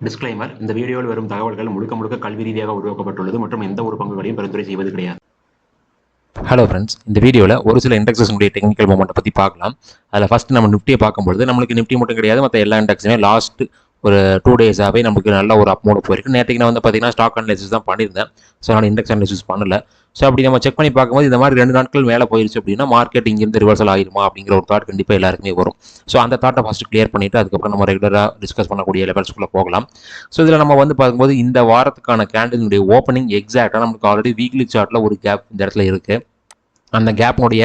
Disclaimer: இந்த வீடியோவில் வரும் தகவல்கள் முழுக்க கல்வி ரீதியாக உருவாக்கப்பட்டுள்ளது மற்றும் எந்த ஒரு பங்குகளையும் பரிந்துரை செய்வது கிடையாது. ஹலோ ஃப்ரெண்ட்ஸ், இந்த வீடியோவில் ஒரு சில இண்டெக்ஸஸுடைய டெக்னிக்கல் மூமெண்ட்டை பற்றி பார்க்கலாம். அதில் ஃபஸ்ட் நம்ம நிஃப்டியை பார்க்கும்போது நம்மளுக்கு நிஃப்டி மட்டும் கிடையாது, மற்ற எல்லா இண்டெக்ஸுமே லாஸ்ட் ஒரு 2 டேஸாகவே நமக்கு நல்ல ஒரு அப் மூடு போயிருக்கு. நேற்றுக்கு நான் வந்து பார்த்தீங்கன்னா ஸ்டாக் அனலைசிஸ் தான் பண்ணியிருந்தேன். ஸோ நான் இண்டெக்ஸ் அனலைசிஸ் பண்ணல. ஸோ அப்படி நம்ம செக் பண்ணி பார்க்கும்போது இந்த மாதிரி 2 நாட்கள் மேலே போயிருச்சு அப்படின்னா மார்க்கெட் இங்கேருந்து ரிவர்சல் ஆகிருமா அப்படிங்கிற ஒரு தாட் கண்டிப்பாக எல்லாருக்குமே வரும். ஸோ அந்த தாட்டை ஃபஸ்ட்டு கிளியர் பண்ணிவிட்டு அதுக்கப்புறம் நம்ம ரெகுலராக டிஸ்கஸ் பண்ணக்கூடிய லெவல்ஸ்குள்ளே போகலாம். ஸோ இதில் நம்ம வந்து பார்க்கும்போது இந்த வாரத்துக்கான கேண்டிலுடைய ஓப்பனிங் எக்ஸாக்டாக நமக்கு ஆல்ரெடி வீக்லி சார்ட்டில் ஒரு கேப் இந்த இடத்துல இருக்குது. அந்த கேப்னுடைய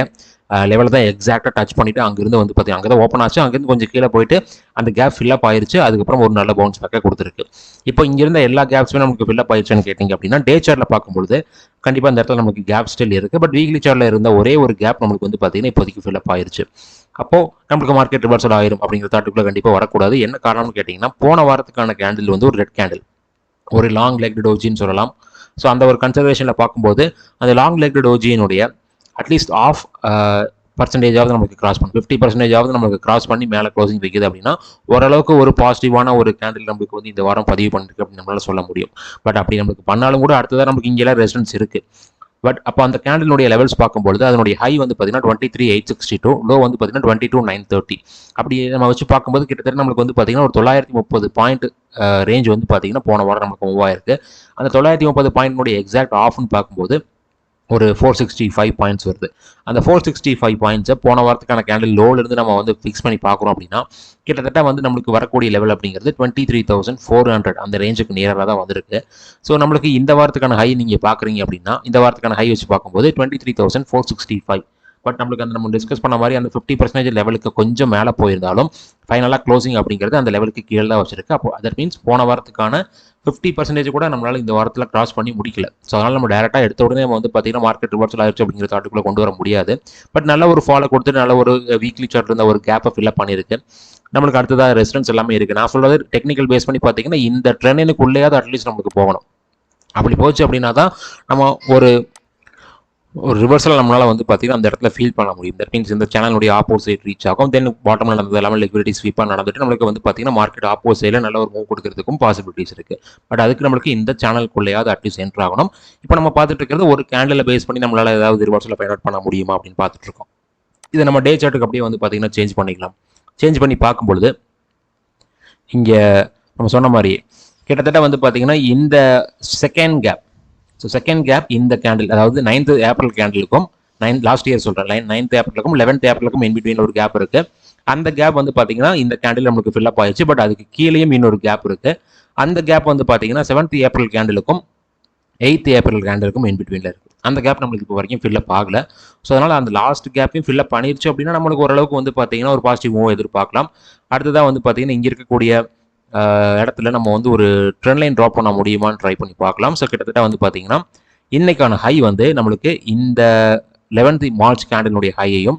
லெவலில் தான் எக்ஸாக்டாக டச் பண்ணிவிட்டு அங்கேருந்து வந்து பார்த்தீங்கன்னா அங்கே தான் ஓப்பன் ஆச்சு. அங்கேருந்து கொஞ்சம் கீழே போயிட்டு அந்த கேப் ஃபில்லப் ஆயிருச்சு. அதுக்கப்புறம் ஒரு நல்ல பவுன்ஸ் பேக்காக கொடுத்துருக்கு. இப்போ இங்கிருந்த எல்லா கேப்ஸுமே நமக்கு ஃபில்லப் ஆயிடுச்சுன்னு கேட்டிங்க அப்படின்னா டே சார்ட்டில் பார்க்கும்போது கண்டிப்பாக இந்த இடத்துல நமக்கு கேப் ஸ்டில் இருக்குது. பட் வீக்லி சார்ட்டில் இருந்த ஒரே ஒரு கேப் நமக்கு வந்து பார்த்தீங்கன்னா இப்போதைக்கு ஃபில்லப் ஆயிருச்சு. அப்போது நம்மளுக்கு மார்க்கெட் ரிவர்சல் ஆயிரும் அப்படிங்கிற தாட்டுக்குள்ளே கண்டிப்பாக வரக்கூடாது. என்ன காரணம்னு கேட்டிங்கன்னா போன வாரத்துக்கான கேண்டில் வந்து ஒரு ரெட் கேண்டில், ஒரு லாங் லெக்டு டோஜின்னு சொல்லலாம். ஸோ அந்த ஒரு கன்சர்வேஷனில் பார்க்கும்போது அந்த லாங் லெக்டு டோஜியினுடைய அட்லீஸ்ட் ஆஃப் பர்சன்டேஜாவது நமக்கு கிராஸ் பண்ணி 50% நமக்கு கிராஸ் பண்ணி மேலே க்ளோசிங் வைக்குது அப்படின்னா ஓரளவுக்கு ஒரு பாசிட்டிவான ஒரு கேண்டில் நமக்கு வந்து இந்த வாரம் பதிவு பண்ணிருக்கு அப்படின்னு நம்மளால சொல்ல முடியும். பட் அப்படி நமக்கு பண்ணாலும் கூட அடுத்ததாக நமக்கு இங்கெல்லாம் ரெசிஸ்டன்ஸ் இருக்குது. பட் அப்போ அந்த கேண்டிலுடைய லெவல்ஸ் பார்க்கும்போது அதனுடைய ஹை வந்து பார்த்தீங்கன்னா 23,862, லோ வந்து பார்த்தீங்கன்னா 22,930. அப்படி நம்ம வச்சு பார்க்கும்போது கிட்டத்தட்ட நமக்கு வந்து பார்த்தீங்கன்னா ஒரு 930 பாயிண்ட் ரேஞ்ச் வந்து பார்த்தீங்கன்னா போன வாரம் நமக்கு மூவ் ஆயிருக்கு. அந்த 930 பாயிண்ட்னுடைய எக்ஸாக்ட் ஆஃப்னு பார்க்கும்போது ஒரு 465 பாயிண்ட்ஸ் வருது. அந்த 465 பாயிண்ட்ஸை போன வாரத்துக்கான கேண்டில் லோலேருந்து நம்ம வந்து ஃபிக்ஸ் பண்ணி பார்க்குறோம் அப்படின்னா கிட்டத்தட்ட வந்து நம்மளுக்கு வரக்கூடிய லெவல் அப்படிங்கிறது 23,400 அந்த ரேஞ்சுக்கு நேராக தான் வந்திருக்கு. ஸோ நம்மளுக்கு இந்த வாரத்துக்கான ஹை நீங்கள் பார்க்குறீங்க அப்படின்னா இந்த வாரத்துக்கான ஹை வச்சு பார்க்கும்போது 23,465. பட் நம்மளுக்கு அந்த நம்ம டிஸ்கஸ் பண்ண மாதிரி அந்த 50% லெவலுக்கு கொஞ்சம் மேலே போயிருந்தாலும் ஃபைனலாக க்ளோசிங் அப்படிங்கிறது அந்த லெவலுக்கு கீழே தான் வச்சிருக்கு. அப்போ அதர் மீன்ஸ் போன வாரத்துக்கான 50% கூட நம்மளால் இந்த வாரத்தில் கிராஸ் பண்ணி முடிக்கல. ஸோ அதனால் நம்ம டேரெக்டாக எடுத்த உடனே நம்ம வந்து பார்த்தீங்கன்னா மார்க்கெட் ரிவர்சல் ஆயிடுச்சு அப்படிங்கிற தாட்டுக்குள்ளே கொண்டு வர முடியாது. பட் நல்ல ஒரு ஃபாலோ கொடுத்து நல்ல ஒரு வீக்லி சார்ட் இருந்த ஒரு கேப்பை ஃபில்அப் பண்ணியிருக்கு. நம்மளுக்கு அடுத்ததாக ரெசிஸ்டன்ஸ் எல்லாமே இருக்குது. நான் சொல்கிறது டெக்னிக்கல் பேஸ் பண்ணி பார்த்தீங்கன்னா இந்த ட்ரெண்டுக்குள்ளேயாவது அட்லீஸ்ட் நமக்கு போகணும். அப்படி போச்சு அப்படின்னா தான் நம்ம ஒரு ரிவர்சல் நம்மளால் வந்து பார்த்தீங்கன்னா அந்த இடத்துல ஃபீல் பண்ண முடியும். தட் மீன்ஸ் இந்த சேனலுடைய ஆப்போசிட் ரீச் ஆகும். தென் பாட்டம் நடந்தது எல்லாமே லிக்விடிட்டி ஸ்வீப்பாக நடந்துட்டு நம்மளுக்கு வந்து பார்த்தீங்கன்னா மார்க்கெட் ஆப்போசிட்டில் நல்ல ஒரு மூவ் கொடுக்கறதுக்கும் பாசிபிலிட்டிஸ் இருக்குது. பட் அதுக்கு நம்மளுக்கு இந்த சேனலுக்குள்ளேயாவது அட்லீஸ்ட் என்ட்ரு ஆகணும். இப்போ நம்ம பார்த்துட்டு இருக்கிறது ஒரு கேண்டில் பேஸ் பண்ணி நம்மளால் ஏதாவது ரிவர்சலில் ஃபைண்ட் அவுட் பண்ண முடியுமா அப்படின்னு பார்த்துட்டு இருக்கோம். இதை நம்ம டே சார்ட்டுக்கு அப்படியே வந்து பார்த்தீங்கன்னா சேஞ்ச் பண்ணிக்கலாம். சேஞ்ச் பண்ணி பார்க்கும்பொழுது இங்கே நம்ம சொன்ன மாதிரி கிட்டத்தட்ட வந்து பார்த்தீங்கன்னா இந்த second gap, so second gap இந்த கேண்டில், அதாவது 9th ஏப்ரல் கேண்டிலுக்கும் லாஸ்ட் இயர் சொல்கிறேன் 9th ஏப்ரலுக்கும் 11th ஏப்ரலுக்கும் இன்பிட்வீன் ஒரு கேப் இருக்குது. அந்த கேப் வந்து பார்த்தீங்கன்னா இந்த கேண்டில் நம்மளுக்கு ஃபில்லப் ஆயிடுச்சு. பட் அதுக்கு கீழேயும் இன்னொரு கேப் இருக்குது. அந்த கேப் வந்து பார்த்தீங்கன்னா 7th ஏப்ரல் கேண்டிலுக்கும் 8th ஏப்ரல் கேண்டிலுக்கும் இன்பிட்வீனில் இருக்குது. அந்த கேப் நம்மளுக்கு இப்போ வரைக்கும் ஃபில்லப் ஆகலை. ஸோ அதனால் அந்த லாஸ்ட் கேப்பையும் ஃபில்லப் பண்ணிருச்சு அப்படின்னா நம்மளுக்கு ஓரளவுக்கு வந்து பார்த்தீங்கன்னா ஒரு பாசிட்டிவ் மூவ் எதிர்பார்க்கலாம். அடுத்ததாக வந்து பார்த்தீங்கன்னா இங்கே இருக்கக்கூடிய இடத்துல நம்ம வந்து ஒரு ட்ரெண்ட் லைன் ட்ராப் பண்ண முடியுமான்னு ட்ரை பண்ணி பார்க்கலாம். ஸோ கிட்டத்தட்ட வந்து பார்த்தீங்கன்னா இன்னைக்கான ஹை வந்து நம்மளுக்கு இந்த 11th மார்ச் கேண்டிலுடைய ஹையையும்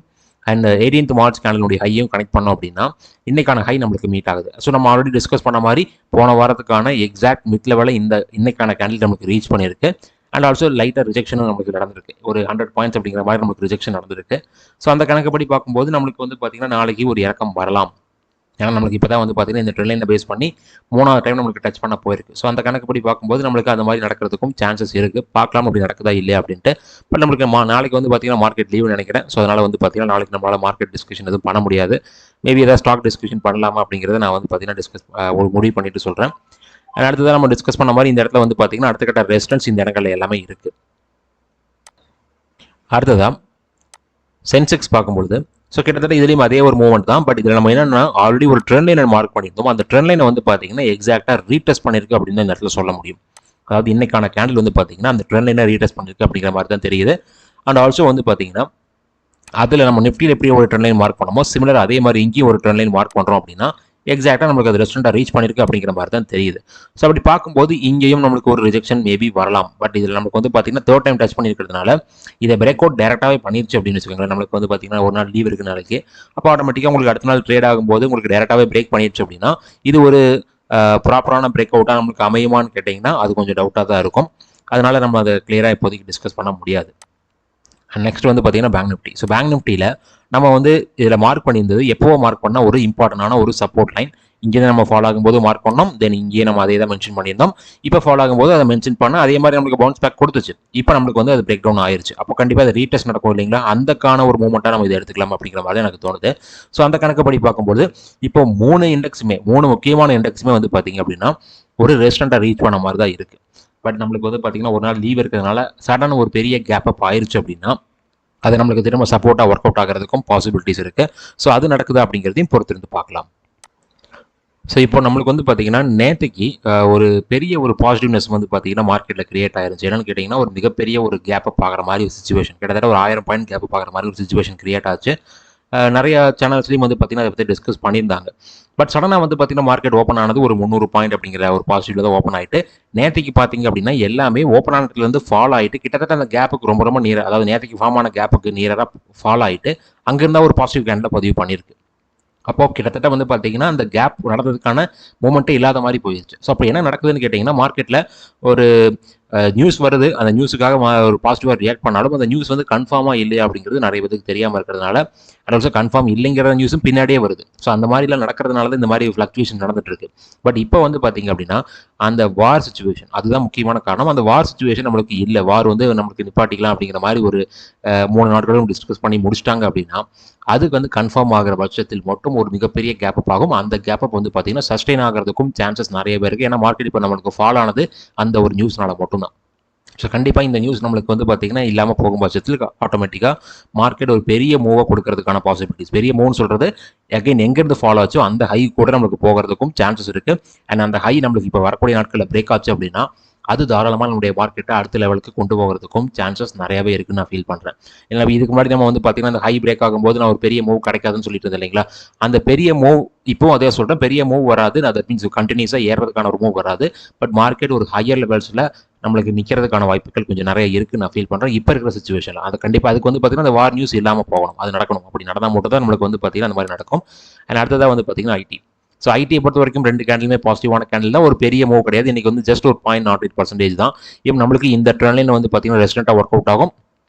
அண்ட் 18th மார்ச் கேண்டிலுடைய ஹையையும் கனெக்ட் பண்ணோம் அப்படின்னா இன்னைக்கான ஹை நம்மளுக்கு மீட் ஆகுது. ஸோ நம்ம ஆல்ரெடி டிஸ்கஸ் பண்ண மாதிரி போன வாரத்துக்கான எக்ஸாக்ட் மிட் லெவலில் இன்னைக்கான கேண்டில் நமக்கு ரீச் பண்ணியிருக்கு. அண்ட் ஆல்சோ லைட்டாக ரிஜெக்ஷனும் நமக்கு நடந்திருக்கு. ஒரு 100 பாயிண்ட்ஸ் அப்படிங்கிற மாதிரி நமக்கு ரிஜெக்ஷன் நடந்திருக்கு. ஸோ அந்த கணக்குப்படி பார்க்கும்போது நம்மளுக்கு வந்து பார்த்தீங்கன்னா நாளைக்கு ஒரு இறக்கம் வரலாம். ஏன்னா நம்மளுக்கு இப்போ தான் வந்து பார்த்தீங்கன்னா இந்த ட்ரெண்ட் லைனை பேஸ் பண்ணி 3வது டைம் நம்மளுக்கு டச் பண்ண போயிருக்கு. ஸோ அந்த கணக்குப்படி பார்க்கும்போது நம்மளுக்கு அந்த மாதிரி நடக்கிறதுக்கும் சான்சஸ் இருக்குது. பார்க்கலாம் அப்படி நடக்குதா இல்லையா அப்படின்ட்டு. பட் நம்மளுக்கு நாளைக்கு வந்து பார்த்தீங்கன்னா மார்க்கெட் லீவ் நினைக்கிறேன். ஸோ அதனால் வந்து பார்த்தீங்கன்னா நாளைக்கு நம்மளால் மார்க்கெட் டிஸ்கஷன் எதுவும் பண்ண முடியாது. மேபி ஏதாவது ஸ்டாக் டிஸ்கஷன் பண்ணலாமா அப்படிங்கிறத நான் வந்து பார்த்தீங்கன்னா ஒரு முடிவு பண்ணிட்டு சொல்கிறேன். அடுத்ததான் நம்ம டிஸ்கஸ் பண்ண மாதிரி இந்த இடத்துல வந்து பார்த்தீங்கன்னா அடுத்த கட்ட ரெசிஸ்டன்ஸ் இந்த இடங்கள்ல எல்லாமே இருக்குது. அடுத்ததான் சென்செக்ஸ் பார்க்கும்பொழுது ஸோ கிட்டத்தட்ட இதுலேயும் அதே ஒரு மூவ்மெண்ட் தான். பட் இதில் நம்ம என்னென்னா ஆல்ரெடி ஒரு ட்ரெண்ட் லைனை மார்க் பண்ணியிருந்தோம். அந்த ட்ரெண்ட் லைனை வந்து பார்த்தீங்கன்னா எக்ஸாக்டாக ரீடெஸ்ட் பண்ணியிருக்கு அப்படின்னு இந்த இடத்துல சொல்ல முடியும். அதாவது இன்னைக்கான கேண்டில் வந்து பார்த்தீங்கன்னா அந்த ட்ரெண்ட் லைனை ரீடெஸ்ட் பண்ணியிருக்கு அப்படிங்கிற மாதிரி தான் தெரியுது. அண்ட் ஆல்சோ வந்து பார்த்தீங்கன்னா அதில் நம்ம நிஃப்டியில் எப்படி ஒரு ட்ரெண்ட் லைன் மார்க் பண்ணோமோ சிமிலர் அதே மாதிரி இங்கேயும் ஒரு ட்ரெண்ட் லைன் மார்க் பண்ணுறோம் அப்படின்னா எக்ஸாக்டாக நம்மளுக்கு அது ரெஸ்டாரண்ட்டாக ரீச் பண்ணியிருக்கு அப்படிங்கிற மாதிரி தான் தெரியுது. ஸோ அப்படி பார்க்கும்போது இங்கேயும் நம்மளுக்கு ஒரு ரிஜெக்ஷன் மேபி வரலாம். பட் இதில் நமக்கு வந்து பார்த்தீங்கன்னா 3rd டைம் டச் பண்ணியிருக்கிறதுனால இதை பிரேக் அவுட் டேரெக்டாகவே பண்ணிருச்சு அப்படின்னு வச்சுக்கோங்களேன். நம்மளுக்கு வந்து பார்த்தீங்கன்னா ஒரு நாள் லீவ் இருக்கு நாளைக்கு. அப்போ ஆட்டோமேட்டிக்காக உங்களுக்கு அடுத்த நாள் ட்ரேட் ஆகும்போது உங்களுக்கு டேரெக்டாகவே பிரேக் பண்ணிடுச்சு அப்படின்னா இது ஒரு ப்ராப்பரான பிரேக் அவுட்டாக நம்மளுக்கு அமையுமான்னு கேட்டிங்கன்னா அது கொஞ்சம் டவுட்டாக தான் இருக்கும். அதனால நம்ம அதை கிளியராக இப்போதைக்கு டிஸ்கஸ் பண்ண முடியாது. நெக்ஸ்ட் வந்து பார்த்தீங்கன்னா பேங்க் நிஃப்டி. ஸோ பேங்க் நிஃப்டியில் நம்ம வந்து இதில் மார்க் பண்ணியிருந்தது எப்போவோ மார்க் பண்ணால் ஒரு இம்பார்ட்டண்டான ஒரு சப்போர்ட் லைன் இங்கே நம்ம ஃபாலோ ஆகும்போது மார்க் பண்ணோம், தென் இங்கேயே நம்ம அதே தான் மென்ஷன் பண்ணியிருந்தோம். இப்போ ஃபாலோ ஆகும்போது அதை மென்ஷன் பண்ண அதே மாதிரி நம்மளுக்கு பவுன்ஸ் பேக் கொடுத்துச்சு. இப்போ நம்மளுக்கு வந்து அது பிரேக் டவுன் ஆயிருச்சு. அப்போ கண்டிப்பாக அது ரீடெஸ்ட் நடக்கும் இல்லைங்களா, அந்தக்கான ஒரு மூமெண்ட்டாக நம்ம இதை எடுத்துக்கலாம் அப்படிங்கிற மாதிரி எனக்கு தோணுது. ஸோ அந்த கணக்குப்படி பார்க்கும்போது இப்போ 3 முக்கியமான இண்டெக்ஸுமே வந்து பார்த்தீங்க அப்படின்னா ஒரு ரெசிஸ்டண்ட்டை ரீச் பண்ண மாதிரி தான் இருக்குது. பட் நம்மளுக்கு வந்து பார்த்தீங்கன்னா ஒரு நாள் லீவ் இருக்கிறதுனால சடன் ஒரு பெரிய கேப் அப் ஆயிருச்சு அப்படின்னா அது நம்மளுக்கு திரும்ப சப்போர்ட்டாக ஒர்க் அவுட் ஆகிறதுக்கும் பாசிபிலிட்டிஸ் இருக்குது. ஸோ அது நடக்குது அப்படிங்கிறதையும் பொறுத்திருந்து பார்க்கலாம். ஸோ இப்போ நம்மளுக்கு வந்து பார்த்தீங்கன்னா நேற்றுக்கு ஒரு பெரிய ஒரு பாசிட்டிவ்னஸ் வந்து பார்த்தீங்கன்னா மார்க்கெட்டில் கிரியேட் ஆயிருச்சு. என்னன்னு கேட்டிங்கன்னா ஒரு மிகப்பெரிய ஒரு கேப் அப் ஆகிற மாதிரி ஒரு சுச்சுவேஷன், கிட்டத்தட்ட ஒரு 1000 பாயிண்ட் கேப் அப் ஆகிற மாதிரி ஒரு சுச்சுவேஷன் கிரியேட் ஆச்சு. நிறைய சேனல்ஸ்லையும் வந்து பார்த்தீங்கன்னா அதை பற்றி டிஸ்கஸ் பண்ணியிருந்தாங்க. பட் சடனாக வந்து பார்த்தீங்கன்னா மார்க்கெட் ஓப்பன் ஆனது ஒரு 300 பாயிண்ட் அப்படிங்கிற ஒரு பாசிட்டிவ்ல தான் ஓப்பன் ஆகிட்டு நேற்றுக்கு பார்த்தீங்க அப்படின்னா எல்லாமே ஓப்பன் ஆனதுலேருந்து ஃபால் ஆகிட்டு கிட்டத்தட்ட அந்த கேப்புக்கு ரொம்ப ரொம்ப நீராக, அதாவது நேற்றுக்கு ஃபார்ம் ஆன கேப்புக்கு நீராக ஃபால் ஆகிட்டு அங்கேருந்தா ஒரு பாசிட்டிவ் கேண்டில் பதிவு பண்ணியிருக்கு. அப்போ கிட்டத்தட்ட வந்து பார்த்தீங்கன்னா அந்த கேப் நடந்ததுக்கான மூமெண்ட்டே இல்லாத மாதிரி போயிடுச்சு. ஸோ அப்போ என்ன நடக்குதுன்னு கேட்டிங்கன்னா மார்க்கெட்டில் ஒரு நியூஸ் வருது, அந்த நியூஸுக்காக ஒரு பாசிட்டிவாக ரியாக்ட் பண்ணாலும் அந்த நியூஸ் வந்து கன்ஃபார்மாக இல்லையா அப்படிங்கிறது நிறைய பேருக்கு தெரியாமல் இருக்கிறதுனால அண்ட் ஆல்சோ கன்ஃபார்ம் இல்லைங்கிற நியூஸும் பின்னாடியே வருது. ஸோ அந்த மாதிரிலாம் நடக்கிறதுனால தான் இந்த மாதிரி ஃப்ளக்சுவேஷன் நடந்துட்டு இருக்கு. பட் இப்போ வந்து பார்த்தீங்க அப்படின்னா அந்த வார் சுச்சுவேஷன் அதுதான் முக்கியமான காரணம். அந்த வார் சுச்சுவேஷன் நம்மளுக்கு இல்லை, வார் வந்து நம்மளுக்கு நிப்பாட்டிக்கலாம் அப்படிங்கிற மாதிரி ஒரு 3 நாட்களும் டிஸ்கஸ் பண்ணி முடிச்சிட்டாங்க அப்படின்னா அதுக்கு வந்து கன்ஃபார்ம் ஆகிற பட்சத்தில் மட்டும் ஒரு மிகப்பெரிய கேப் அப் ஆகும். அந்த கேப் அப் வந்து பார்த்தீங்கன்னா சஸ்டெயின் ஆகிறதுக்கும் சான்சஸ் நிறைய பேருக்கு. ஏன்னா மார்க்கெட் இப்போ நம்மளுக்கு ஃபால் ஆனது அந்த ஒரு நியூஸ்னால மட்டும்தான். ஸோ கண்டிப்பாக இந்த நியூஸ் நம்மளுக்கு வந்து பார்த்தீங்கன்னா இல்லாமல் போகும் பட்சத்தில் ஆட்டோமேட்டிக்காக மார்க்கெட் ஒரு பெரிய மூவாக கொடுக்கறதுக்கான பாசிபிலிட்டிஸ், பெரிய மூவ்னு சொல்கிறது அகைன் எங்கேருந்து ஃபாலோ ஆச்சோ அந்த ஹை கூட நம்மளுக்கு போகிறதுக்கும் சான்சஸ் இருக்குது. அண்ட் அந்த ஹை நம்மளுக்கு இப்போ வரக்கூடிய நாட்களில் பிரேக் ஆச்சு அப்படின்னா அது தாராளமாக நம்முடைய மார்க்கெட்டை அடுத்த லெவலுக்கு கொண்டு போகிறதுக்கும் சான்சஸ் நிறையவே இருக்குன்னு நான் ஃபீல் பண்ணுறேன். ஏன்னா இதுக்கு முன்னாடி நம்ம வந்து பார்த்தீங்கன்னா அந்த ஹை பிரேக் ஆகும்போது நான் ஒரு பெரிய மூவ் கிடைக்காதுன்னு சொல்லிட்டு இருந்தேன் இல்லைங்களா, அந்த பெரிய மூவ் இப்போ அதே சொல்கிறேன், பெரிய மூவ் வராது, அது மீன்ஸ் கண்டினியூஸாக ஏறதுக்கான ஒரு மூவ் வராது. பட் மார்க்கெட் ஒரு ஹையர் லெவல்ஸில் நம்மளுக்கு நிற்கிறதுக்கான வாய்ப்புகள் கொஞ்சம் நிறைய இருக்குன்னு நான் ஃபீல் பண்ணுறேன் இப்போ இருக்கிற சுச்சுவேஷனில். அது கண்டிப்பாக அதுக்கு வந்து பார்த்தீங்கன்னா அந்த வார் நியூஸ் இல்லாமல் போகணும், அது நடக்கணும். அப்படி நடந்தால் மட்டும் தான் நம்மளுக்கு வந்து பார்த்தீங்கன்னா அந்த மாதிரி நடக்கும். அண்ட் அடுத்ததாக வந்து பார்த்தீங்கன்னா ஐடி. ஸோ ஐடியை பொறுத்த வரைக்கும் 2 கேண்டிலுமே பாசிட்டிவான கேண்டில் தான், ஒரு பெரிய மூவ் கிடையாது. இன்றைக்கி வந்து ஜஸ்ட் ஒரு 0.08% தான். இப்போ நம்மளுக்கு இந்த ட்ரெண்ட்லைன் வந்து பார்த்தீங்கன்னா ரெஸ்டண்ட்டாக ஒர்க் அவுட் ஆகும்.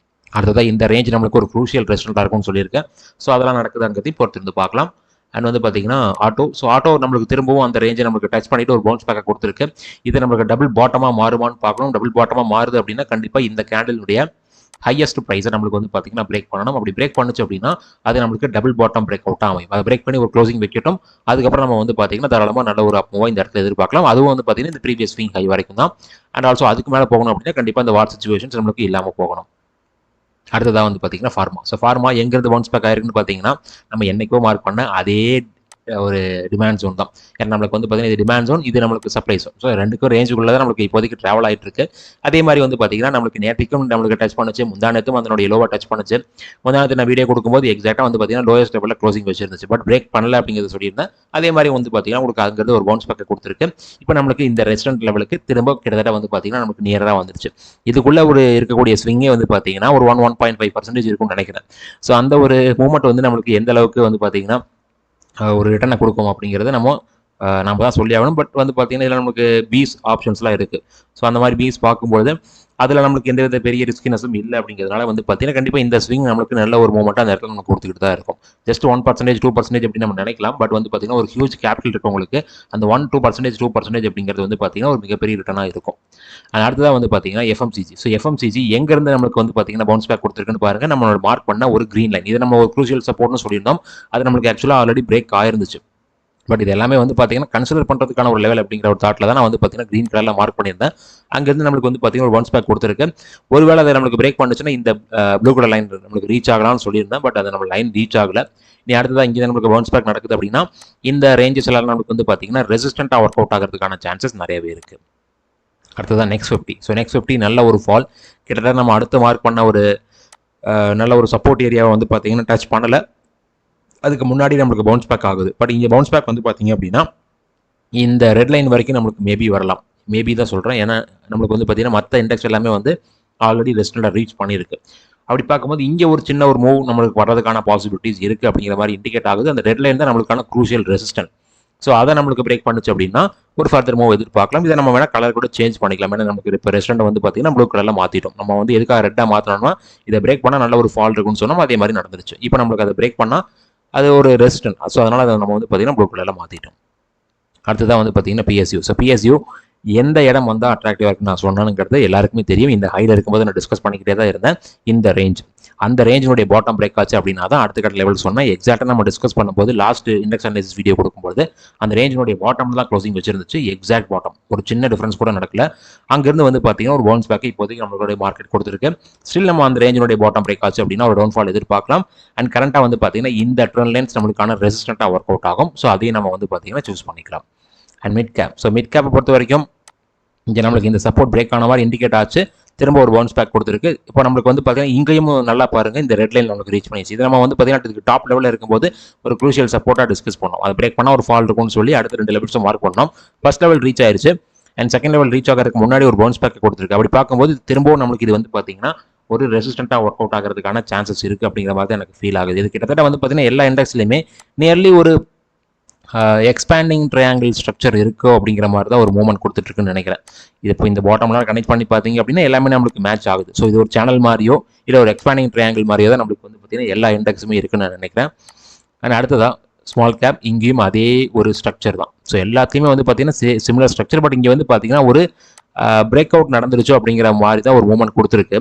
அடுத்ததாக இந்த ரேஞ்ச் நம்மளுக்கு ஒரு க்ரூஷியல் ரெஸ்டண்ட்டாக இருக்கும்னு சொல்லியிருக்கேன். ஸோ அதெல்லாம் நடக்குதுங்கிறதையும் பொறுத்திருந்து பார்க்கலாம். அண்ட் வந்து பார்த்தீங்கன்னா ஆட்டோ நம்மளுக்கு திரும்பவும் அந்த ரேஞ்சை நம்மளுக்கு டச் பண்ணிட்டு ஒரு பவுன்ஸ் பேக்கை கொடுத்துருக்கு. இது நம்மளுக்கு டபுள் பாட்டமாக மாறுமான்னு பார்க்கணும். டபுள் பாட்டமாக மாறுது அப்படின்னா கண்டிப்பாக இந்த கேண்டிலுடைய ஹையஸ்ட் ப்ரைஸை நம்மளுக்கு வந்து பார்த்தீங்கன்னா பிரேக் பண்ணணும். அப்படி பிரேக் பண்ணுச்சு அப்படின்னா அது நம்மளுக்கு டபுள் பாட்டம் பிரேக் அவுட்டாக அமையும். அதை பிரேக் பண்ணி ஒரு க்ளோசிங் வைக்கட்டும். அதுக்கப்புறம் நம்ம வந்து பார்த்தீங்கன்னா தாராளமாக நல்ல ஒரு அப் மூவாக இந்த இடத்துல எதிர்பார்க்கலாம். அதுவும் வந்து பார்த்தீங்கன்னா இந்த ப்ரீவியஸ் ஸ்விங் ஹை வரைக்கும் தான். அண்ட் ஆல்சோ அதுக்கு மேலே போகணும் அப்படின்னா கண்டிப்பாக இந்த வார் சுச்சுவேஷன்ஸ் நம்மளுக்கு இல்லாமல் போகணும். அடுத்ததாக வந்து பார்த்தீங்கன்னா ஃபார்மா. ஸோ ஃபார்மா எங்கேருந்து பவுன்ஸ் பேக் ஆயிருக்குன்னு பார்த்தீங்கன்னா நம்ம என்னைக்கோ மார்க் பண்ண அதே ஒரு டிமாண்ட் ஜோன் தான். ஏன்னா நம்மளுக்கு வந்து பார்த்தீங்கன்னா இது டிமாண்ட் ஜோன், இது நம்மளுக்கு சப்ளை ஜோன். ஸோ ரெண்டுக்கும் ரேஞ்சுக்குள்ளே தான் நம்மளுக்கு இப்போதைக்கு ட்ராவல் ஆகிட்டு இருக்கு. அதே மாதிரி வந்து பார்த்தீங்கன்னா நம்மளுக்கு நேற்றுக்கும் நம்மளுக்கு டச் பண்ணுச்சு, முந்தானத்தும் அதனுடைய லோவாக டச் பண்ணுச்சு. முந்தானத்து நான் வீடியோ கொடுக்கும்போது எக்ஸாக்டாக வந்து பார்த்தீங்கன்னா லோயஸ்ட் லெவலில் க்ளோசிங் வச்சிருந்துச்சு, பட் பிரேக் பண்ணல அப்படிங்கிறது சொல்லியிருந்தேன். அதே மாதிரி வந்து பார்த்தீங்கன்னா உங்களுக்கு அங்கிருந்து ஒரு பவுன்ஸ் பேக்கை கொடுத்துருக்கு. இப்போ நம்மளுக்கு இந்த ரெஸ்டன்ட் லெவலுக்கு திரும்ப கிட்டத்தட்ட வந்து பார்த்தீங்கன்னா நமக்கு நியராக வந்துருச்சு. இதுக்குள்ளே ஒரு இருக்கக்கூடிய ஸ்விங்கே வந்து பார்த்தீங்கன்னா ஒரு 1.5% இருக்கும்னு நினைக்கிறேன். ஸோ அந்த ஒரு மூமெண்ட் வந்து நம்மளுக்கு எந்த அளவுக்கு வந்து பார்த்தீங்கன்னா ஒரு ரிட்டர்னை கொடுக்கும் அப்படிங்கிறத நம்ம தான் சொல்லி ஆகணும். பட் வந்து பார்த்தீங்கன்னா இதில் நமக்கு பீஸ் ஆப்ஷன்ஸ்லாம் இருக்குது. ஸோ அந்த மாதிரி பீஸ் பார்க்கும்போது அதில் நம்மளுக்கு எந்த வித பெரிய ரிஸ்கினஸும் இல்லை அப்படிங்கிறதுனால வந்து பார்த்தீங்கன்னா கண்டிப்பாக இந்த ஸ்விங் நம்மளுக்கு நல்ல ஒரு மூமெண்ட்டாக அந்த இடத்துல நம்ம கொடுத்துக்கிட்டு தான் இருக்கும். ஜஸ்ட் 1%, 2% எப்படி நம்ம நினைக்கலாம். பட் வந்து பார்த்தீங்கன்னா ஒரு ஹியூஜ் கேபிட்டல் இருக்கவங்களுக்கு அந்த 2% அப்படிங்கிறது வந்து பார்த்தீங்கன்னா ஒரு மிகப்பெரிய ரிட்டர்னாக இருக்கும். அடுத்ததாக வந்து பார்த்தீங்கன்னா எஃப்எம்சிஜி. ஸோ எஃப்எம்சிஜி எங்கேருந்து நம்மளுக்கு வந்து பார்த்தீங்கன்னா பவுன்ஸ் பேக் கொடுத்துருக்குன்னு பாருங்கள். நம்மளோட மார்க் பண்ண ஒரு க்ரீன் லைன், இதை நம்ம ஒரு க்ரூஷியல் சப்போர்ட்னு சொல்லியிருந்தோம். அது நம்மளுக்கு ஆக்சுவலாக ஆல்ரெடி பிரேக் ஆயிருந்துச்சு. பட் இது எல்லாமே வந்து பார்த்தீங்கன்னா கன்சிடர் பண்ணுறதுக்கான ஒரு லெவல் அப்படிங்கிற ஒரு தாட்டில் தான் நான் வந்து பார்த்தீங்கன்னா க்ரீன் கலரில் மார்க் பண்ணியிருந்தேன். அங்கேருந்து நம்மளுக்கு வந்து பார்த்தீங்கன்னா ஒரு பவுன்ஸ் பேக் கொடுத்துருக்கு. ஒருவேளை அதை நம்மளுக்கு பிரேக் பண்ணுச்சுன்னா இந்த ப்ளூ கலர் லைன் நம்மளுக்கு ரீச் ஆகலாம்னு சொல்லியிருந்தேன். பட் அது நம்ம லைன் ரீச் ஆகலை. நீ அடுத்ததாக இங்கே நம்மளுக்கு பவுன்ஸ் பேக் நடக்குது அப்படின்னா இந்த ரேஞ்சஸ் எல்லாம் நம்மளுக்கு வந்து பார்த்தீங்கன்னா ரெசிஸ்டண்ட்டாக ஒர்க் அவுட் ஆகிறதுக்கான சான்சஸ் நிறையவே இருக்குது. அடுத்ததான் நெக்ஸ்ட் 50. ஸோ நெக்ஸ்ட் 50 நல்ல ஒரு ஃபால், கிட்டத்தட்ட நம்ம அடுத்து மார்க் பண்ண ஒரு நல்ல ஒரு சப்போர்ட் ஏரியாவை வந்து பார்த்தீங்கன்னா டச் பண்ணலை. அதுக்கு முன்னாடி நம்மளுக்கு பவுன்ஸ் பேக் ஆகுது. பட் இங்கே பவுன்ஸ் பேக் வந்து பார்த்தீங்க அப்படின்னா இந்த ரெட் லைன் வரைக்கும் நம்மளுக்கு மேபி வரலாம். மேபி தான் சொல்கிறேன், ஏன்னா நம்மளுக்கு வந்து பார்த்தீங்கன்னா மற்ற இண்டெக்ஸ் எல்லாமே வந்து ஆல்ரெடி ரெஸ்டண்ட்டாக ரீச் பண்ணியிருக்கு. அப்படி பார்க்கும்போது இங்கே ஒரு சின்ன ஒரு மூவ் நம்மளுக்கு வர்றதுக்கான பாசிபிலிட்டிஸ் இருக்குது அப்படிங்கிற மாதிரி இண்டிகேட் ஆகுது. அந்த ரெட் லைன் தான் நம்மளுக்கான க்ரூஷியல் ரெசிஸ்டன்ட். ஸோ அதை நம்மளுக்கு பிரேக் பண்ணுச்சு அப்படின்னா ஒரு ஃபர்தர் மூவ் எதிர்பார்க்கலாம். இதை நம்ம வேணால் கலர் கூட சேஞ்ச் பண்ணிக்கலாம். ஏன்னா நமக்கு இப்போ ரெஸ்டன்ட் வந்து பார்த்தீங்கன்னா ப்ளூ கலரில் மாற்றிட்டோம். நம்ம வந்து எதுக்காக ரெட்டாக மாற்றினோம்னா இதை பிரேக் பண்ணால் நல்ல ஒரு ஃபால் இருக்குன்னு சொன்னோம். அதே மாதிரி நடந்துருச்சு. இப்போ நம்மளுக்கு அதை பிரேக் பண்ணால் அது ஒரு ரெசிஸ்டன்ட். ஸோ அதனால் அதை நம்ம வந்து பார்த்தீங்கன்னா ப்ளூ கலரில் மாற்றிட்டோம். அடுத்ததான் வந்து பார்த்தீங்கன்னா பிஎஸ்யூ. ஸோ பிஎஸ்யூ எந்த இடம் வந்தால் அட்ராக்டிவாக இருக்குன்னு நான் சொன்னானுங்கிறது எல்லாருக்குமே தெரியும். இந்த ஹையில் இருக்கும்போது நான் டிஸ்கஸ் பண்ணிக்கிட்டே தான் இருந்தேன். இந்த ரேஞ்ச், அந்த ரேஞ்சினுடைய பாட்டம் பிரேக் ஆச்சு அப்படின்னா தான் அடுத்த கட்ட லெவல் சொன்னேன். எக்ஸாக்டாக நம்ம டிஸ்கஸ் பண்ணும்போது லாஸ்ட் இண்டெக்ஸ் அனாலிசிஸ் வீடியோ கொடுக்கும்போது அந்த ரேஞ்சினுடைய பாட்டம் தான் க்ளோசிங் வச்சிருந்துச்சு. எக்ஸாக்ட் பாட்டம், ஒரு சின்ன டிஃபரன்ஸ் கூட நடக்கல. அங்கேருந்து வந்து பார்த்தீங்கன்னா ஒரு பவுன்ஸ் பேக் இப்போதைக்கு நம்மளுடைய மார்க்கெட் கொடுத்துருக்கு. ஸ்டில் நம்ம அந்த ரேஞ்சினுடைய பாட்டம் பிரேக் ஆச்சு அப்படின்னா ஒரு டவுன்ஃபால் எதிர்பார்க்கலாம். அண்ட் கரண்ட்டாக வந்து பார்த்தீங்கன்னா இந்த ட்ரெண்ட் லைன்ஸ் நம்மளுக்கான ரெசிஸ்டண்ட்டாக ஒர்க் அவுட் ஆகும். ஸோ அதையும் நம்ம வந்து பார்த்தீங்கன்னா சூஸ் பண்ணிக்கலாம். And mid cap, so mid கேப்பை பொறுத்த வரைக்கும் இங்கே நம்மளுக்கு இந்த சப்போர்ட் பிரேக் ஆன மாதிரி இண்டிகேட் ஆச்சு. திரும்ப ஒரு பவுன்ஸ் பேக் கொடுத்துருக்கு. இப்போ நம்மளுக்கு வந்து பார்த்தீங்கன்னா இங்கேயும் நல்லா பாருங்கள், இந்த ரெட் லைன் நம்மளுக்கு ரீச் பண்ணிச்சு. இது நம்ம வந்து பார்த்தீங்கன்னா இதுக்கு டாப் லெவலில் இருக்கும்போது ஒரு க்ரூஷியல் சப்போர்ட்டாக டிஸ்கஸ் பண்ணோம். அது பிரேக் பண்ணால் ஒரு ஃபால் இருக்கும்னு சொல்லி அடுத்த 2 லெவல்ஸும் மார்க் பண்ணோம். ஃபர்ஸ்ட் லெவல் ரீச் ஆயிருச்சு அண்ட் செகண்ட் லெவல் ரீச் ஆகிறதுக்கு முன்னாடி ஒரு பவுன்ஸ் பேக் கொடுத்துருக்கு. அப்படி பார்க்கும்போது திரும்பவும் நம்மளுக்கு இது வந்து பார்த்தீங்கன்னா ஒரு ரெசிஸ்டண்ட்டாக ஒர்க் அவுட் ஆகிறதுக்கான சான்சஸ் இருக்குது அப்படிங்கிற மாதிரி தான் எனக்கு ஃபீல் ஆகுது. இது கிட்டத்தட்ட வந்து பார்த்தீங்கன்னா எல்லா இண்டெக்ஸ்லையுமே நியர்லி ஒரு எக்ஸ்பேண்டிங் ட்ரையாங்கிள் ஸ்ட்ரக்சர் இருக்கோ அப்படிங்கிற மாதிரி தான் ஒரு மூவ்மெண்ட் கொடுத்துட்ருக்குன்னு நினைக்கிறேன். இது இப்போ இந்த பாட்டம்லாம் கனெக்ட் பண்ணி பார்த்தீங்க அப்படின்னா எல்லாமே நம்மளுக்கு மேட்ச் ஆகுது. ஸோ இது ஒரு சேனல் மாதிரியோ இல்லை ஒரு எக்ஸ்பேண்டிங் ட்ரையாங்கிள் மாதிரியோ தான் நம்மளுக்கு வந்து பார்த்தீங்கன்னா எல்லா இண்டெக்ஸுமே இருக்குன்னு நான் நினைக்கிறேன். அண்ட் அடுத்ததான் ஸ்மால் கேப், இங்கேயும் அதே ஒரு ஸ்ட்ரக்சர் தான். ஸோ எல்லாத்தையுமே வந்து பார்த்தீங்கன்னா சிமிலர் ஸ்ட்ரக்சர். பட் இங்கே வந்து பார்த்தீங்கன்னா ஒரு பிரேக் அவுட் நடந்துருச்சோ அப்படிங்கிற மாதிரி தான் ஒரு மூவ்மெண்ட் கொடுத்துருக்கு.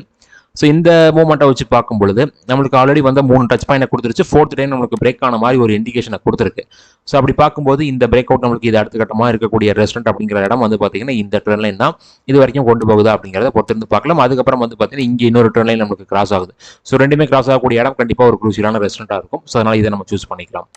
ஸோ இந்த மூமெண்ட்டை வச்சு பார்க்கும் பொழுது நம்மளுக்கு ஆல்ரெடி வந்து 3 டச் பாயிண்ட் கொடுத்துருச்சு. 4th டைம் நம்மளுக்கு பிரேக் ஆன மாதிரி ஒரு இண்டிகேஷனை கொடுத்துருக்கு. ஸோ அப்படி பார்க்கும்போது இந்த பிரேக் அவுட் நம்மளுக்கு இது அடுத்த கட்டமாக இருக்கக்கூடிய ரெஸ்டாரண்ட் அப்படிங்கிற இடம் வந்து பார்த்தீங்கன்னா இந்த ட்ரெண்ட் லைன் தான் இது வரைக்கும் கொண்டு போகுதா அப்படிங்கிறத பொறுத்திருந்து பார்க்கலாம். அதுக்கப்புறம் வந்து பார்த்தீங்கன்னா இங்கே இன்னொரு ட்ரெண்ட் லைன் நம்மளுக்கு கிராஸ் ஆகுது. ஸோ ரெண்டுமே கிராஸ் ஆகக்கூடிய இடம் கண்டிப்பாக ஒரு க்ரூஷியலான ரெஸ்டாரண்ட்டாக இருக்கும். ஸோ அதனால் இதை நம்ம சூஸ் பண்ணிக்கலாம்.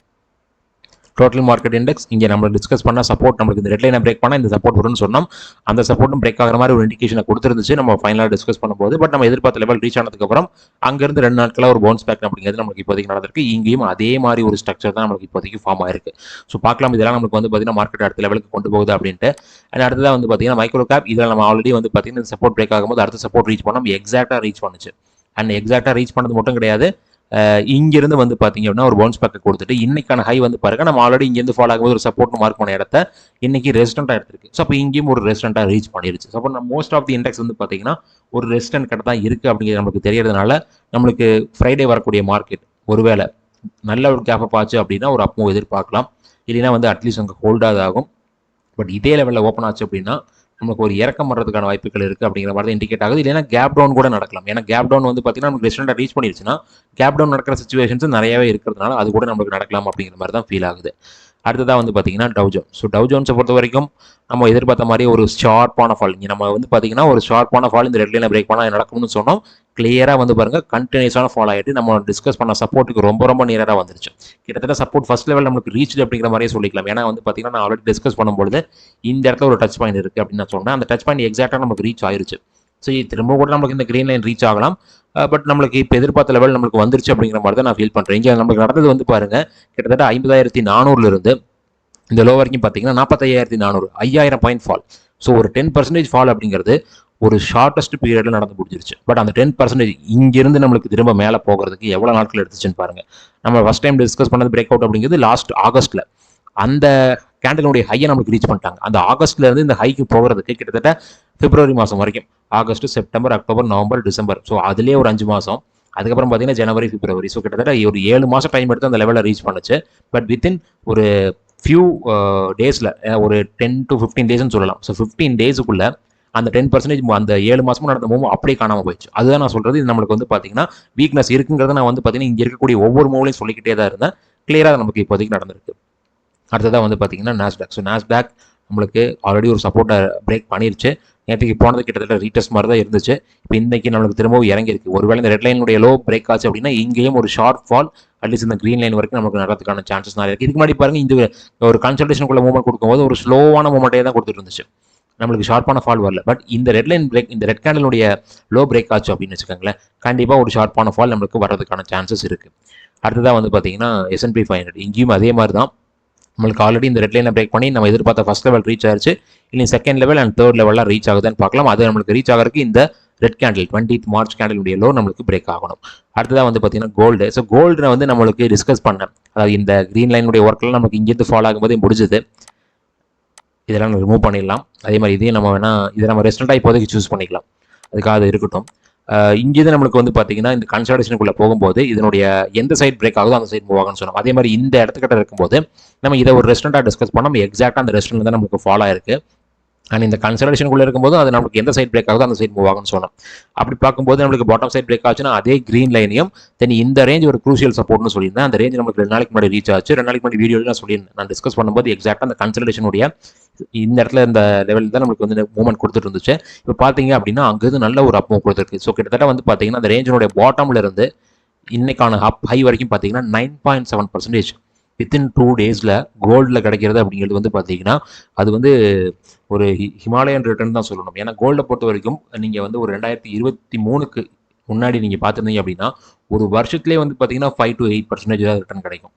டோட்டல் மார்க்கெட் இண்டெக்ஸ் இங்கே நம்ம டிஸ்கஸ் பண்ண சப்போர்ட் நம்மளுக்கு இந்த ரெட் லைனை பிரேக் பண்ணால் இந்த சப்போர்ட் வரும்னு சொன்னோம். அந்த சப்போர்ட்டும் பிரேக் ஆகிற மாதிரி ஒரு இண்டிகேஷனை கொடுத்துருந்துச்சு நம்ம ஃபைனலாக டிஸ்கஸ் பண்ணும்போது. பட் நம்ம எதிர்பார்த்த லெவல் ரீச் ஆனதுக்கப்புறம் அங்கேருந்து 2 நாட்களாக ஒரு பவுன்ஸ் பேக் அப்படிங்கிறது நமக்கு இப்போதைக்கு நடந்திருக்கு. இங்கேயும் அதே மாதிரி ஒரு ஸ்ட்ரக்சர் தான் நமக்கு இப்போதைக்கு ஃபார்ம் ஆயிருக்கு. ஸோ பார்க்கலாம் இதெல்லாம் நமக்கு வந்து பார்த்தீங்கன்னா மார்க்கெட் அடுத்த லெவலுக்கு கொண்டு போகுது அப்படின்ட்டு. அண்ட் அடுத்ததாக வந்து பார்த்தீங்கன்னா மைக்ரோ கேப், இதில் நம்ம ஆல்ரெடி வந்து பார்த்தீங்கன்னா இந்த சப்போர்ட் பிரேக் ஆகும்போது அடுத்த சப்போர்ட் ரீச் பண்ணோம். எக்ஸாக்டாக ரீச் பண்ணுச்சு. அண்ட் எக்ஸாக்டாக ரீச் பண்ணது மட்டும் கிடையாது, இங்கிருந்து வந்து பார்த்தீங்க அப்படின்னா ஒரு பவுன்ஸ் பேக்கை கொடுத்துட்டு இன்னைக்கான ஹை வந்து பாருங்க, நம்ம ஆல்ரெடி இங்கேருந்து ஃபாலோ ஆகும்போது ஒரு சப்போர்ட் மார்க் பண்ண இடத்த இன்னைக்கு ரெசிஸ்டண்டாக எடுத்திருக்கு. ஸோ அப்போ இங்கேயும் ஒரு ரெசிஸ்டண்டாக ரீச் பண்ணிருச்சு. ஸோ அப்போ நம்ம மோஸ்ட் ஆஃப் தி இண்டெக்ஸ் வந்து பார்த்தீங்கன்னா ஒரு ரெசிஸ்டன்ட் கிட்ட தான் இருக்குது அப்படிங்கிறது நமக்கு தெரியறதுனால நம்மளுக்கு ஃப்ரைடே வரக்கூடிய மார்க்கெட் ஒருவேளை நல்ல ஒரு கேப்பப் ஆச்சு அப்படின்னா ஒரு அப் மூவ் எதிர்பார்க்கலாம். இல்லைன்னா வந்து அட்லீஸ்ட் அங்கே ஹோல்டாக ஆகும். பட் இதே லெவலில் ஓப்பன் ஆச்சு அப்படின்னா நமக்கு ஒரு இறக்கம் வர்றதுக்கான வாய்ப்புகள் இருக்குது அப்படிங்கிற மாதிரி தான் இண்டிகேட் ஆகுது. இல்லைன்னா கேப் டவுன் கூட நடக்கலாம். ஏன்னா கேப் டவுன் வந்து பார்த்தீங்கன்னா நமக்கு ரெஸ்டாரண்ட் ரீச் பண்ணிருச்சுன்னா கேப் டவுன் நடக்கிற சிச்சுவேஷன்ஸ் நிறையவே இருக்கிறதுனால அது கூட நமக்கு நடக்கலாம் அப்படிங்கிற மாதிரி தான் ஃபீல் ஆகுது. அடுத்ததாக வந்து பார்த்தீங்கன்னா டவ் ஜோன்ஸ். ஸோ டவ் ஜோன்ஸை பொறுத்த வரைக்கும் நம்ம எதிர்பார்த்த மாதிரி ஒரு ஷார்ப்பான ஃபால், இங்கே நம்ம வந்து பார்த்தீங்கன்னா ஒரு ஷார்ப்பான ஃபால் இந்த ரெட் லைனை பிரேக் பண்ணால் நடக்கும்னு சொன்னோம். கிளியராக வந்து பாருங்கள் கண்டினியூஸான ஃபால் ஆகிட்டு நம்ம டிஸ்கஸ் பண்ண சப்போர்ட்டுக்கு ரொம்ப நியராக வந்துருச்சு. கிட்டத்தட்ட சப்போர்ட் ஃபர்ஸ்ட் லெவல் நமக்கு ரீச் அப்படிங்கிற மாதிரியே சொல்லிக்கலாம். ஏன்னா வந்து பார்த்தீங்கன்னா நான் ஆல்ரெடி டிஸ்கஸ் பண்ணும்போது இந்த இடத்துல ஒரு டச் பாயிண்ட் இருக்குது அப்படின்னு நான் சொன்னேன். அந்த டச் பாயிண்ட் எக்ஸாக்டாக நமக்கு ரீச் ஆயிருச்சு. ஸோ திரும்ப கூட நமக்கு இந்த கிரீன் லைன் ரீச் ஆகலாம். பட் நம்மளுக்கு இப்போ எதிர்பார்த்த லெவல் நமக்கு வந்துருச்சு அப்படிங்கிற மாதிரி தான் நான் ஃபீல் பண்ணுறேன். இங்கே நமக்கு நடந்தது வந்து பாருங்கள் கிட்டத்தட்ட 50,400 இந்த லோ வரைக்கும் பார்த்தீங்கன்னா 45,400, 5000 பாயிண்ட் ஃபால். ஸோ ஒரு 10% ஃபால் அப்படிங்கிறது ஒரு ஷார்ட்டஸ்ட் பீரியடில் நடந்து முடிஞ்சிருச்சு. பட் அந்த 10% இங்கிருந்து நம்மளுக்கு திரும்ப மேலே போகிறதுக்கு எவ்வளோ நாட்கள் எடுத்துச்சுன்னு பாருங்கள். நம்ம ஃபர்ஸ்ட் டைம் டிஸ்கஸ் பண்ணது பிரேக் அவுட் அப்படிங்கிறது லாஸ்ட் ஆகஸ்ட்டில் அந்த கேண்டலுடைய ஹையை நமக்கு ரீச் பண்ணிட்டாங்க. அந்த ஆகஸ்ட்லேருந்து இந்த ஹைக்கு போகிறதுக்கு கிட்டத்தட்ட பிப்ரவரி மாதம் வரைக்கும், August, September, October, November, December. So அதுலேயே ஒரு 5 மாதம். அதுக்கப்புறம் பார்த்தீங்கன்னா ஜனவரி, பிப்ரவரி. ஸோ கிட்டத்தட்ட ஒரு 7 மாதம் டைம் எடுத்து அந்த லெவலில் ரீச் பண்ணுச்சு. பட் வித்தின் ஒரு ஃபியூ டேஸில் ஒரு 10 to 15 டேஸ்ன்னு சொல்லலாம். ஸோ 15 டேஸுக்குள்ளே அந்த 10% அந்த 7 மாதமும் நடந்த மூவ் அப்படியே காணாமல் போயிடுச்சு. அதுதான் நான் சொல்கிறது. இது நம்மளுக்கு வந்து பார்த்தீங்கன்னா வீக்னஸ் இருக்குங்கிறத நான் வந்து பார்த்தீங்கன்னா இங்கே இருக்கக்கூடிய ஒவ்வொரு மூவ்லையும் சொல்லிக்கிட்டே தான் இருந்தேன். கிளியராக நமக்கு இப்போதைக்கு நடந்திருக்கு. அடுத்ததாக வந்து பார்த்தீங்கன்னா நாஸ்டாக். ஸோ நாஸ்டாக் நம்மளுக்கு ஆல்ரெடி ஒரு சப்போர்ட்டை பிரேக் பண்ணிருச்சு. நேற்றுக்கு போனது கிட்டத்தட்ட ரீடெஸ்ட் மாதிரி தான் இருந்துச்சு. இப்போ இன்றைக்கி நம்மளுக்கு திரும்பவும் இறங்கியிருக்கு. ஒருவேளை இந்த ரெட் லைனுடைய லோ பிரேக் ஆச்சு அப்படின்னா இங்கேயும் ஒரு ஷார்ட் ஃபால் அட்லீஸ்ட் இந்த கிரீன் லைன் வரைக்கும் நமக்கு நடக்கிறதுக்கான சான்சஸ் நிறைய இருக்குது. இதுக்கு முன்னாடி பாருங்கள் இந்த ஒரு கன்சல்டேஷனுக்குள்ள மூவ்மெண்ட் கொடுக்கும்போது ஒரு ஸ்லோவான மூவ்மெண்ட்டே தான் கொடுத்துட்டு இருந்துச்சு. நம்மளுக்கு ஷார்ப்பான ஃபால் வரல. பட் இந்த ரெட் லைன் பிரேக், இந்த ரெட் கேண்டலுடைய லோ பிரேக் ஆச்சு அப்படின்னு வச்சுக்கோங்களேன், கண்டிப்பாக ஒரு ஷார்ப்பான ஃபால் நம்மளுக்கு வர்றதுக்கான சான்சஸ் இருக்குது. அடுத்ததாக வந்து பார்த்தீங்கன்னா S&P 500. இங்கேயும் அதே மாதிரி தான் நம்மளுக்கு ஆல்ரெடி இந்த ரெட் லைனை பிரேக் பண்ணி நம்ம எதிர்பார்த்த ஃபர்ஸ்ட் லெவல் ரீச் ஆயிடுச்சு. இல்லை செகண்ட் லெவல் அண்ட் தேர்ட் லெவலில் ரீச் ஆகுதுன்னு பார்க்கலாம். அது நம்மளுக்கு ரீச் ஆகிறதுக்கு இந்த ரெட் கேண்டில் 20th மார்ச் கேண்டிலுடைய லோ நம்மளுக்கு பிரேக் ஆகணும். அடுத்ததாக வந்து பார்த்தீங்கன்னா கோல்டு. ஸோ கோல்டு வந்து நம்மளுக்கு டிஸ்கஸ் பண்ணேன். அதாவது இந்த க்ரீன் லைனுடைய ஒர்க்கெல்லாம் நமக்கு இங்கேருந்து ஃபாலோ ஆகும்போதே முடிஞ்சது. இதெல்லாம் ரிமூவ் பண்ணிடலாம். அதே மாதிரி இதையும் நம்ம வேணால் இதை நம்ம ரெஸ்டண்ட்டாக இப்போதைக்கு சூஸ் பண்ணிக்கலாம். அதுக்காக அது இருக்கட்டும். இங்கேருந்து நம்மளுக்கு வந்து பார்த்தீங்கன்னா இந்த கன்சல்டேஷனுக்குள்ளே போகும்போது இதனுடைய எந்த சைட் பிரேக் ஆகுதோ அந்த சைட் மூவ் ஆகும்னு சொன்னோம். அதே மாதிரி இந்த இடத்துக்கிட்ட இருக்கும்போது நம்ம இதை ஒரு ரெஸ்டாரண்ட்டாக டிஸ்கஸ் பண்ணோம். நம்ம எக்ஸாக்டாக அந்த ரெஸ்டாரண்ட் தான் நமக்கு ஃபாலோ ஆயிருக்கு. அண்ட் இந்த கன்சல்டேஷனுக்குள்ளே இருக்கும்போது அது நமக்கு எந்த சைட் பிரேக் ஆகுதோ அந்த சைட் மூவ் ஆகும்னு சொன்னோம். அப்படி பார்க்கும்போது நம்மளுக்கு பாட்டம் சைட் பிரேக் ஆச்சுன்னா அதே கிரீன் லைனையும் தென் இந்த ரேஞ்ச் ஒரு க்ரூஷியல் சப்போர்ட்னு சொல்லியிருந்தேன். அந்த ரேஞ்ச் நமக்கு 2 நாளைக்கு முன்னாடி ரீச் ஆச்சு. 2 நாளைக்கு முன்னாடி வீடியோவில் நான் சொல்லியிருந்தேன். நான் டிஸ்கஸ் பண்ணும்போது எக்ஸாக்டாக அந்த கன்சல்டேஷனுடைய இந்த இடத்துல இந்த லெவலில் தான் நம்மளுக்கு வந்து மூவ்மெண்ட் கொடுத்துட்டு இருந்துச்சு. இப்போ பார்த்தீங்க அப்படின்னா அங்கேருந்து நல்ல ஒரு அப் மூவ் கொடுத்துருக்கு. ஸோ கிட்டத்தட்ட வந்து பார்த்தீங்கன்னா அந்த ரேஞ்சினுடைய பாட்டம்ல இருந்து இன்னைக்கான அப் ஹை வரைக்கும் பார்த்தீங்கன்னா 9.7% வித்தின் 2 டேஸில் கோல்டில் கிடைக்கிறது அப்படிங்கிறது வந்து பார்த்தீங்கன்னா அது வந்து ஒரு ஹிமாலயன் ரிட்டர்ன் தான் சொல்லணும். ஏன்னா கோல்டை பொறுத்த வரைக்கும் நீங்கள் வந்து ஒரு 2023க்கு முன்னாடி நீங்கள் பார்த்துருந்தீங்க அப்படின்னா ஒரு வருஷத்துலேயே வந்து பார்த்தீங்கன்னா 5 to 8% ரிட்டர்ன் கிடைக்கும்.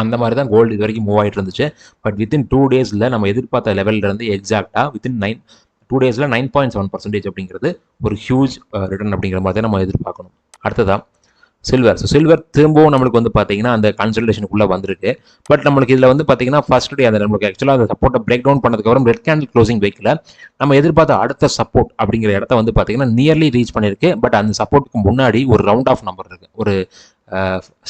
அந்த மாதிரி தான் கோல்டு இது வரைக்கும் மூவ் ஆகிட்டு இருந்துச்சு. பட் வித்தின் 2 டேஸில் நம்ம எதிர்பார்த்த லெவலில் இருந்து எக்ஸாக்டாக வித்தின் 2 டேஸில் 9.7% அப்படிங்கிறது ஒரு ஹியூஜ் ரிட்டர்ன் அப்படிங்கிற மாதிரி தான் நம்ம எதிர்பார்க்கணும். அடுத்ததான் சில்வர். ஸோ சில்வர் திரும்பவும் நம்மளுக்கு வந்து பார்த்தீங்கன்னா அந்த கன்சல்டேஷனுக்குள்ளே வந்திருக்கு. பட் நம்மளுக்கு இதில் வந்து பார்த்தீங்கன்னா ஃபர்ஸ்ட் டே அந்த நம்மளுக்கு ஆக்சுவலாக அந்த சப்போர்ட்டை பிரேக் டவுன் பண்ணதுக்கப்புறம் ரெட் கேண்டில் க்ளோசிங் வைக்கல நம்ம எதிர்பார்த்த அடுத்த சப்போர்ட் அப்படிங்கிற இடத்த வந்து பார்த்தீங்கன்னா நியர்லி ரீச் பண்ணியிருக்கு. பட் அந்த சப்போர்ட்டுக்கு முன்னாடி ஒரு ரவுண்ட் ஆஃப் நம்பர் இருக்குது, ஒரு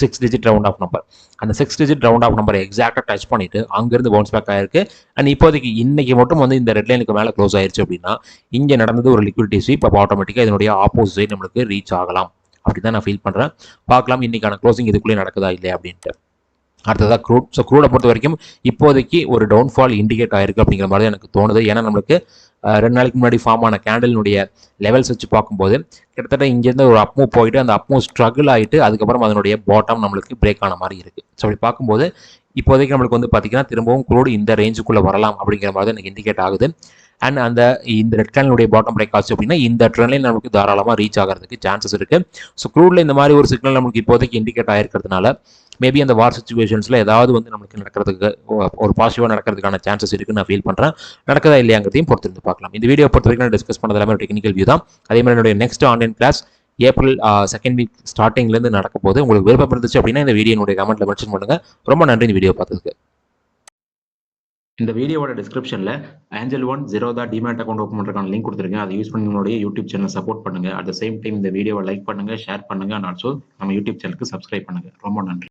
6 டிஜிட் ரவுண்ட் ஆஃப் நம்பர். அந்த 6 டிஜிட் ரவுண்ட் ஆஃப் நம்பரை எக்ஸாக்டாக டச் பண்ணிட்டு அங்கேருந்து பவுன்ஸ் பேக் ஆயிருக்கு. அண்ட் இப்போதைக்கு இன்னைக்கு மட்டும் வந்து இந்த ரெட் லைனுக்கு மேலே க்ளோஸ் ஆயிருச்சு அப்படின்னா இங்கே நடந்தது ஒரு லிக்விடிட்டி ஸ்வீப். அப்போ ஆட்டோமேட்டிக்காக இதனுடைய ஆப்போசிட் நம்மளுக்கு ரீச் ஆகலாம் அப்படி தான் நான் ஃபீல் பண்ணுறேன். பார்க்கலாம் இன்னைக்கான க்ளோசிங் இதுக்குள்ளே நடக்குதா இல்லையா அப்படின்ட்டு. அடுத்ததாக க்ரூட். ஸோ க்ரூடை பொறுத்த வரைக்கும் இப்போதைக்கு ஒரு டவுன்ஃபால் இண்டிகேட் ஆயிருக்கு அப்படிங்கிற மாதிரி எனக்கு தோணுது. ஏன்னா நம்மளுக்கு 2 நாளைக்கு முன்னாடி ஃபார்ம் ஆன கேண்டலினுடைய லெவல்ஸ் வச்சு பார்க்கும்போது கிட்டத்தட்ட இங்கேருந்து ஒரு அப்மூவ் போயிட்டு அந்த அப்மூவ் ஸ்ட்ரகிள் ஆகிட்டு அதுக்கப்புறம் அதனுடைய பாட்டம் நம்மளுக்கு பிரேக் ஆன மாதிரி இருக்குது. ஸோ அப்படி பார்க்கும்போது இப்போதைக்கு நம்மளுக்கு வந்து பார்த்தீங்கன்னா திரும்பவும் க்ரூட் இந்த ரேஞ்சுக்குள்ளே வரலாம் அப்படிங்கிற மாதிரி எனக்கு இண்டிகேட் ஆகுது. அண்ட் இந்த ரெட் கேண்டலுடைய பாட்டம் பிரேக் ஆச்சு அப்படின்னா இந்த ட்ரெண்ட்லைன் நமக்கு தாராளமாக ரீச் ஆகிறதுக்கு சான்சஸ் இருக்குது. ஸோ க்ரூடில் இந்த மாதிரி ஒரு சிக்னல் நமக்கு இப்போதைக்கு இண்டிகேட் ஆகிருக்கிறதுனால மேபி அந்த வார் சுச்சுவேஷன்ஸில் ஏதாவது வந்து நமக்கு நடக்கிறதுக்கு ஒரு பாசிட்டிவாக நடக்கிறதுக்கான சான்சஸ் இருக்குன்னு நான் ஃபீல் பண்ணுறேன். நடக்குதா இல்லையாங்கிறதையும் பொறுத்திருந்து பார்க்கலாம். இந்த வீடியோ பொறுத்த வரைக்கும் நான் டிஸ்கஸ் பண்ணது எல்லாமே ஒரு டெக்னிக்கல் வியூ தான். அதே மாதிரி என்னுடைய next online class April 2nd week ஸ்டார்டிங்லேருந்து நடக்க போது. உங்களுக்கு விருப்பம் இருந்துச்சு அப்படின்னா இந்த வீடியோனுடைய கமெண்ட்டில் மென்ஷன் பண்ணுங்கள். ரொம்ப நன்றி இந்த வீடியோ பார்த்ததுக்கு. இந்த வீடியோவோட டிஸ்கிரிப்ஷனில் Angel One Zerodha demat account open பண்ணுறதுக்கான லிங்க் கொடுத்துருக்கேன். அதை யூஸ் பண்ணி உங்களுடைய யூடியூப் சேனல் சப்போர்ட் பண்ணுங்கள். அட் த சேம் டைம் இந்த வீடியோவை லைக் பண்ணுங்கள், ஷேர் பண்ணுங்கள், அண்ட் ஆல்சோ நம்ம யூடியூப் சேனலுக்கு சப்ஸ்கிரைப் பண்ணுங்கள். ரொம்ப நன்றி.